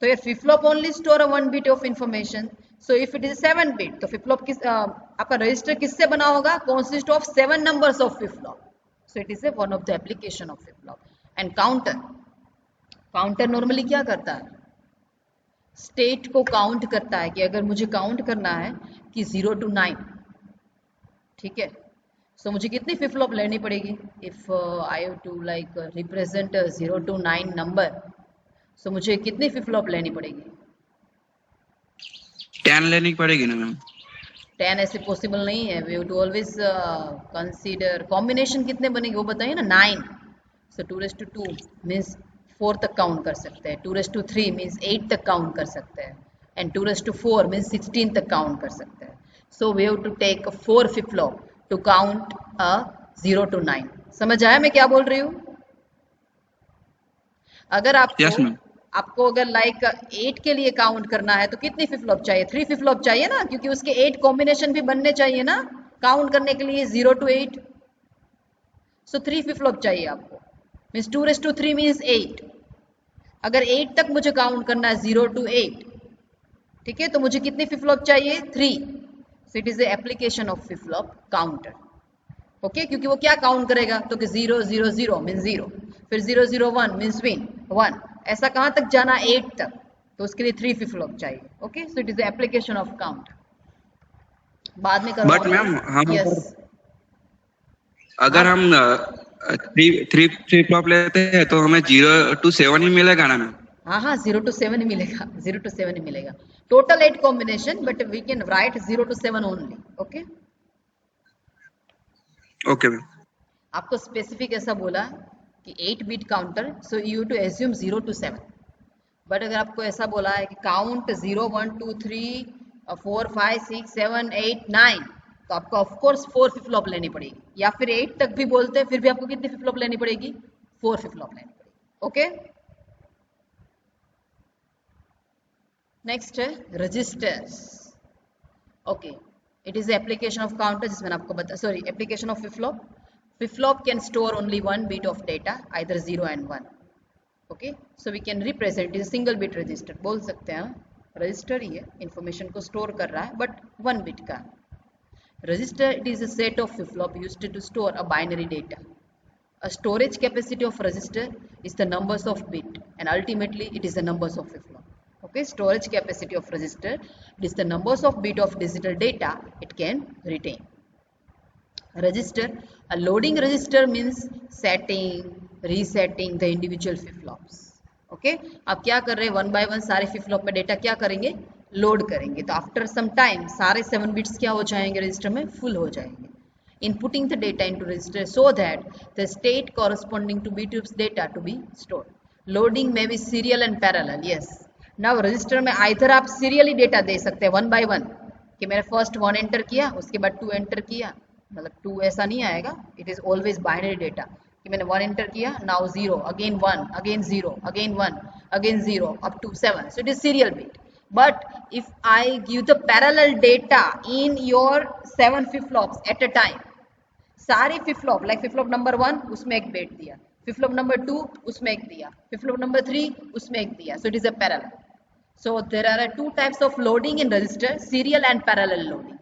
तो ये flip-flop only store a 1 bit of information. So if it is 7 bit, तो flip-flop किस आपका register किससे बना होगा? Consist of 7 numbers of flip-flop. So it is a one of the application of flip-flop. And counter, counter normally क्या करता है? State को count करता है कि अगर मुझे count करना है कि 0 to 9, ठीक है, सो मुझे कितनी फ्लिप फ्लॉप लेनी पड़ेगी? If I have to like represent 0 to 9 number, so मुझे कितनी फ्लिप फ्लॉप लेनी पड़ेगी? 10 लेनी पड़ेगी ना मैम? 10 ऐसे पॉसिबल नहीं है. We have to always consider combination. कितने बनेगी वो बताइए ना. 9. सो 2 मीन्स 4 तक काउंट कर सकते हैं. 2 मीन्स 8 तक काउंट कर सकते हैं. एंड 2 मीन्स 16 तक काउंट कर सकते हैं. So we have to take 4 flip-flop to count a 0 to 9. समझ आया मैं क्या बोल रही हूँ? अगर आपको yes, आपको अगर लाइक 8 के लिए काउंट करना है तो कितनी फ्लिप-फ्लॉप चाहिए? 3 फ्लिप-फ्लॉप चाहिए ना, क्योंकि उसके 8 कॉम्बिनेशन भी बनने चाहिए ना काउंट करने के लिए 0 to 8. सो 3 फ्लिप-फ्लॉप चाहिए आपको. Means 2 means 8. अगर 8 तक मुझे काउंट करना है 0 to 8, ठीक है, तो मुझे कितनी फ्लिप-फ्लॉप चाहिए? 3. So it is the application of flip-flop counter. Okay, क्योंकि वो क्या काउंट करेगा? तो कि 0 0 0 मीन 0, फिर 0 0 1 मीन्स 1, ऐसा कहाँ तक जाना? 8 तक. तो उसके लिए 3 फ्लिप-फ्लॉप चाहिए. Okay, so it is the application of counter. बाद में करो. बट मैम हम अगर हम 3 फ्लिप-फ्लॉप लेते हैं तो हमें 0 to 7 ही मिलेगा ना मैम? हाँ 0 to 7 ही मिलेगा. 0 to 7 ही मिलेगा. Total 8 combination, but we can write 0 to 7 only. Okay okay ma'am. आपको स्पेसिफिक ऐसा बोला कि 8 bit counter, so you to assume 0 to 7. But अगर आपको ऐसा बोला है कि काउंट 0 1 2 3 4 5 6 7 8 9, तो आपको ऑफकोर्स 4 फ्लिप-फ्लॉप लेनी पड़ेगी. या फिर 8 तक भी बोलते हैं, फिर भी आपको कितनी फ्लिप-फ्लॉप लेनी पड़ेगी? 4 फ्लिप-फ्लॉप लेनी पड़ेगी. ओके, नेक्स्ट है registers. Okay, it is application of counter, जिसमें आपको बता application of flip flop. Flip flop can store only 1 bit of data, either 0 and 1. Okay, so we can represent is single bit register. बोल सकते हैं register ही है, information को store कर रहा है, बट 1 bit का. Register, it is a set of flip flop used to store a binary data. A storage capacity of register is the numbers of bit, and ultimately it is the numbers of flip-flop. Okay, storage capacity of register, it is the numbers of bit of digital data it can retain. Register, a loading register means setting, resetting the individual flip-flops. Okay, अब क्या कर रहे हैं? 1 by 1 सारे flip-flop में data क्या करेंगे? Load करेंगे. तो आफ्टर सम टाइम सारे 7 बिट्स क्या हो जाएंगे? रजिस्टर में फुल हो जाएंगे. Inputting the data into register so that the state corresponding to bit of data to be stored. Loading may be serial and parallel. Yes. Now register में either आप serially data दे सकते हैं 1 by 1, कि मैंने first 1 enter किया, उसके बाद 2 enter किया, मतलब 2 ऐसा नहीं आएगा. It is always binary data, कि मैंने 1 enter किया, now 0, again 1, again 0, again 1, again 0, up to 7. So it is serial bit. But if I give the parallel data in your 7 flip-flops at a time, सारे flip-flop like flip-flop number 1 उसमें एक bit दिया, flip-flop number 2 उसमें एक दिया, flip-flop number 3 उसमें एक दिया. So it is a parallel. So there are 2 types of loading in register, serial and parallel loading.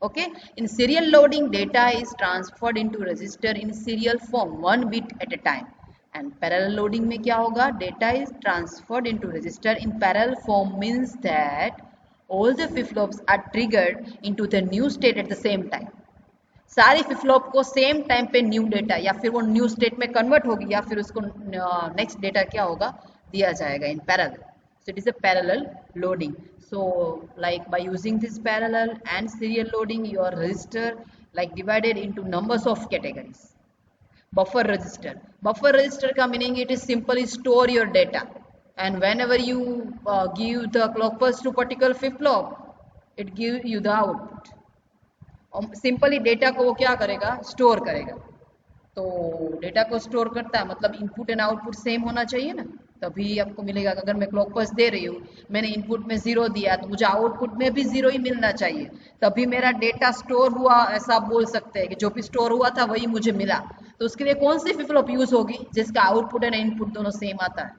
Okay, in serial loading data is transferred into register in serial form 1 bit at a time. And parallel loading में क्या होगा? Data is transferred into register in parallel form means that all the flip flops are triggered into the new state at the same time. सारी flip-flop को same time पे new data या फिर वो new state में कन्वर्ट होगी या फिर उसको नेक्स्ट डेटा क्या होगा? दिया जाएगा in parallel. So it is a parallel loading. So like by using this parallel and serial loading your register like divided into numbers of categories. Buffer register, buffer register का meaning it is simply store your data and whenever you give the clock pulse to particular flip flop it give you the output. Simply data को वो क्या करेगा? Store करेगा. तो data को store करता है मतलब इनपुट एंड आउटपुट सेम होना चाहिए ना. तभी आपको मिलेगा। अगर मैं क्लॉक पल्स दे रही हूँ, मैंने इनपुट में 0 दिया तो मुझे आउटपुट में भी 0 ही मिलना चाहिए, तभी मेरा डेटा स्टोर हुआ, ऐसा आप बोल सकते हैं कि जो भी स्टोर हुआ था वही मुझे मिला। तो उसके लिए कौन सी फ्लिप फ्लॉप यूज होगी जिसका आउटपुट एंड इनपुट दोनों सेम आता है?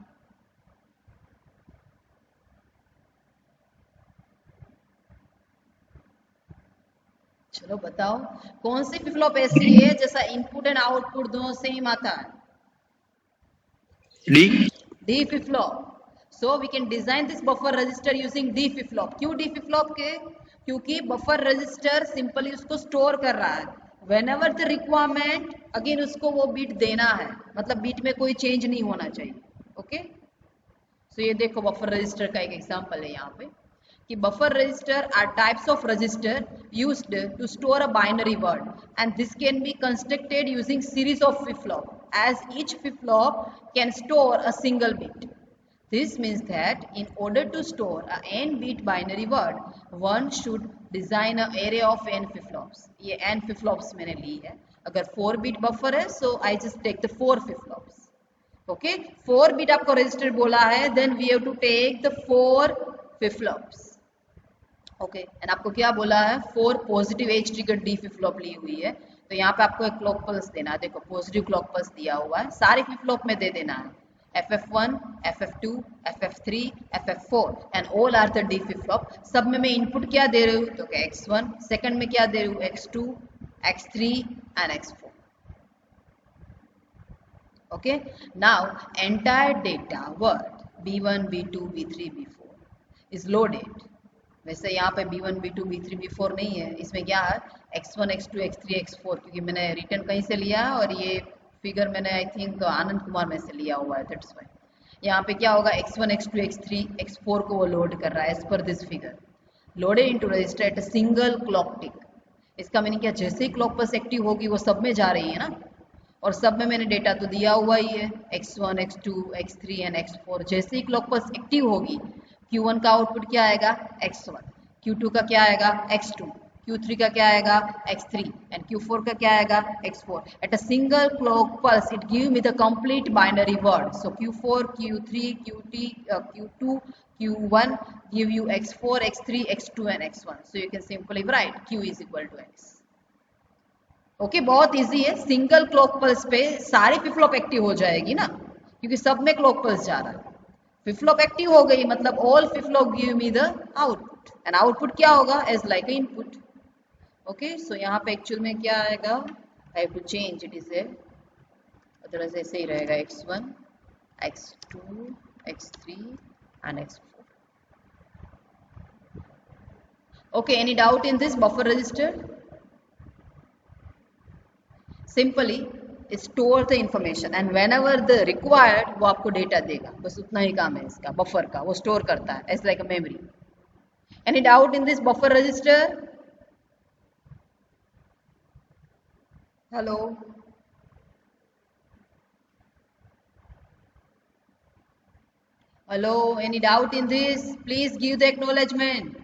चलो बताओ, कौन सी फ्लिप फ्लॉप ऐसी है जैसा इनपुट एंड आउटपुट दोनों सेम आता है? D. D flip flop. So we can design this buffer register using D flip flop. क्यों D flip flop के? क्योंकि बफर रजिस्टर सिंपली उसको स्टोर कर रहा है, when ever the requirement again उसको वो बीट देना है, मतलब बीट में कोई चेंज नहीं होना चाहिए। ओके, सो ये देखो बफर रजिस्टर का एक एग्जांपल है यहाँ पे कि buffer register are types of register used to store a binary word and this can be constructed using series of flip flop as each flip flop can store a single bit. This means that in order to store a n-bit binary word, one should design an array of n flip flops. ये n flip flops मैंने ली है, अगर 4-bit buffer है so I just take the 4 flip flops. Okay, 4-bit आपको register बोला है, then we have to take the 4 flip flops. Okay, and आपको क्या बोला है? 4 positive edge trigger D flip flop ली हुई है, तो यहाँ पे आपको एक क्लॉक पल्स देना है। देखो पॉजिटिव क्लॉक पल्स दिया हुआ है, सारे फ्लिप फ्लॉप में दे देना है FF1, FF2, FF3, FF4 and all are the D flip flop. सब में मैं इनपुट क्या दे रही हूँ? तो X1, सेकंड में क्या दे रही हूँ? X2, X3 and X4। Okay, now entire data word B1, B2, B3, B4 is loaded. वैसे यहाँ पे B1, B2, B3, B4 नहीं है, इसमें क्या है? X1, X2, X3, X4, क्योंकि मैंने रिटर्न कहीं से लिया है और ये फिगर मैंने आई थिंक आनंद कुमार में से लिया हुआ है, दैट्स व्हाई। यहाँ पे क्या होगा? X1, X2, X3, X4 को वो लोड कर रहा है as per this figure, loaded into register at a single clock tick. इसका मीनिंग क्या? जैसे ही क्लॉक पल्स एक्टिव होगी वो सब में जा रही है ना, और सब में मैंने डेटा तो दिया हुआ ही है X1, X2, X3 and X4। जैसे ही क्लॉक पल्स एक्टिव होगी Q1 का आउटपुट क्या आएगा? X1, Q2 का क्या आएगा? X2, Q3 का क्या आएगा? X3 एंड Q4 का क्या आएगा? X4। Eight a single clock pulse it give me the complete binary word, so Q4, Q3, Q2, Q1 give you X4, X3, X2 and X1, so you can simply write Q is equal to X। Okay, बहुत easy है, single clock pulse पे सारी flip flop active हो जाएगी ना, क्योंकि सब में क्लॉक पल्स जा रहा है। फ्लिप फ्लॉप एक्टिव हो गई मतलब all flip flop give me the output, and output क्या होगा? As like input. Okay, so यहाँ पे एक्चुअल में क्या आएगा? I have to change it, is otherwise ऐसे ही रहेगा X1, X2, X3 and X4। Okay, any doubt in this buffer register? Simply store the information and whenever the required वो आपको डेटा देगा, बस उतना ही काम है इसका। बफर का वो स्टोर करता है as like a memory. Any doubt in this buffer register? Hello, hello, any doubt in this? Please give the acknowledgement.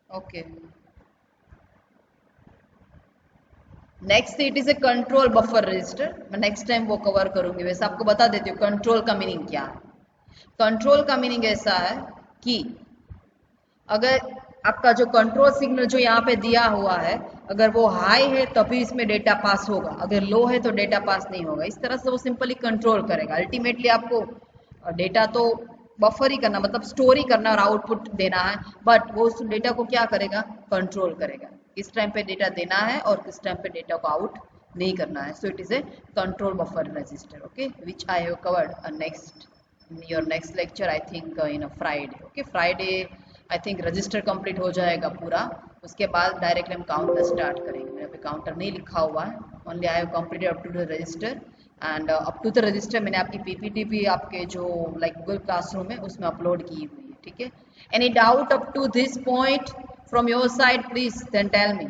Okay, next it is a control buffer register, मैं नेक्स्ट टाइम वो cover करूंगी। वैसे आपको बता देती हूँ control का meaning क्या है। कंट्रोल का मीनिंग ऐसा है कि अगर आपका जो कंट्रोल सिग्नल जो यहाँ पे दिया हुआ है, अगर वो हाई है तभी इसमें डेटा पास होगा, अगर लो है तो डेटा पास नहीं होगा। इस तरह से वो सिंपली कंट्रोल करेगा। अल्टीमेटली आपको डेटा तो बफर ही करना, मतलब स्टोर ही करना और आउटपुट देना है, बट वो उस डेटा को क्या करेगा? कंट्रोल करेगा। किस टाइम पे डेटा देना है और किस टाइम पे डेटा को आउट नहीं करना है। सो it is a control buffer register, okay, which I have covered next in your next lecture, I think in a Friday। okay, Friday I think register complete हो जाएगा पूरा, उसके बाद डायरेक्टली हम काउंटर स्टार्ट करेंगे। मेरे पे काउंटर नहीं लिखा हुआ है, only I have completed up to the register and up to the register मैंने आपकी पीपीटी भी आपके जो लाइक गूगल क्लासरूम है उसमें अपलोड की हुई है, ठीक है। Any doubt up to this point from your side please then tell me.